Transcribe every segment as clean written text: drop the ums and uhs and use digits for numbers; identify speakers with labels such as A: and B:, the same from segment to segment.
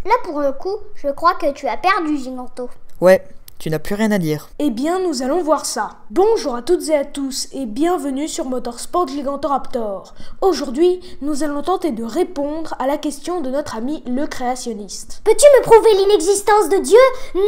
A: Là pour le coup, je crois que tu as perdu, Giganto.
B: Ouais, tu n'as plus rien à dire.
C: Eh bien, nous allons voir ça. Bonjour à toutes et à tous et bienvenue sur Motorsport Gigantoraptor. Aujourd'hui, nous allons tenter de répondre à la question de notre ami le créationniste.
A: Peux-tu me prouver l'inexistence de Dieu?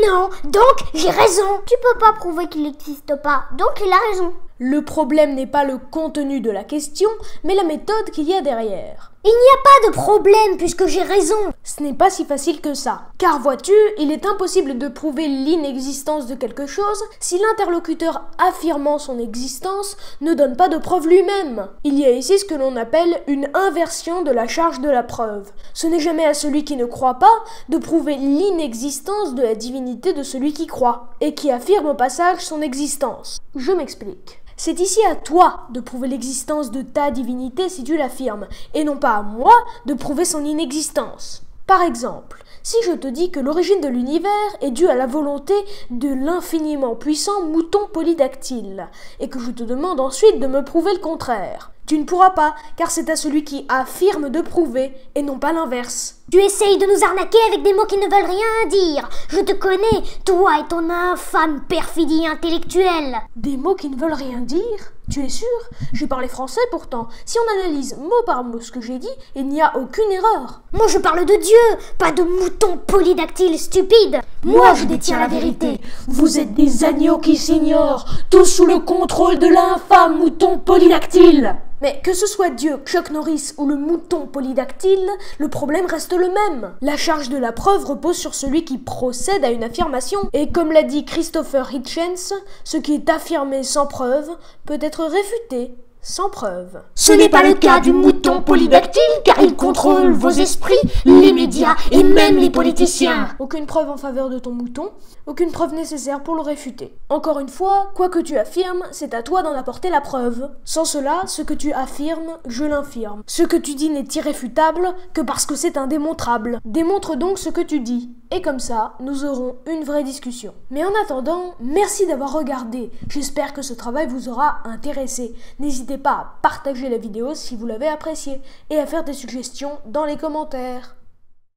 A: Non, donc j'ai raison. Tu peux pas prouver qu'il n'existe pas, donc il a raison.
C: Le problème n'est pas le contenu de la question, mais la méthode qu'il y a derrière.
A: Il n'y a pas de problème puisque j'ai raison.
C: Ce n'est pas si facile que ça. Car vois-tu, il est impossible de prouver l'inexistence de quelque chose si l'interlocuteur affirmant son existence ne donne pas de preuve lui-même. Il y a ici ce que l'on appelle une inversion de la charge de la preuve. Ce n'est jamais à celui qui ne croit pas de prouver l'inexistence de la divinité de celui qui croit et qui affirme au passage son existence. Je m'explique. C'est ici à toi de prouver l'existence de ta divinité si tu l'affirmes, et non pas à moi de prouver son inexistence. Par exemple, si je te dis que l'origine de l'univers est due à la volonté de l'infiniment puissant mouton polydactyle, et que je te demande ensuite de me prouver le contraire, tu ne pourras pas, car c'est à celui qui affirme de prouver, et non pas l'inverse.
A: Tu essayes de nous arnaquer avec des mots qui ne veulent rien dire. Je te connais, toi et ton infâme perfidie intellectuelle.
C: Des mots qui ne veulent rien dire? Tu es sûr? J'ai parlé français pourtant. Si on analyse mot par mot ce que j'ai dit, il n'y a aucune erreur.
A: Moi je parle de Dieu, pas de mouton polydactyle stupide.
C: Moi je détiens la vérité. Vous êtes des agneaux qui s'ignorent, tous sous le contrôle de l'infâme mouton polydactyle. Mais que ce soit Dieu, Chuck Norris ou le mouton polydactyle, le problème reste le même. La charge de la preuve repose sur celui qui procède à une affirmation. Et comme l'a dit Christopher Hitchens, ce qui est affirmé sans preuve peut être réfuté sans preuve.
D: Ce n'est pas le cas du mouton polydactyle car il contrôle vos esprits, les médias et même les politiciens.
C: Aucune preuve en faveur de ton mouton, aucune preuve nécessaire pour le réfuter. Encore une fois, quoi que tu affirmes, c'est à toi d'en apporter la preuve. Sans cela, ce que tu affirmes, je l'infirme. Ce que tu dis n'est irréfutable que parce que c'est indémontrable. Démontre donc ce que tu dis. Et comme ça, nous aurons une vraie discussion. Mais en attendant, merci d'avoir regardé. J'espère que ce travail vous aura intéressé. N'hésitez pas à partager la vidéo si vous l'avez appréciée et à faire des suggestions dans les commentaires.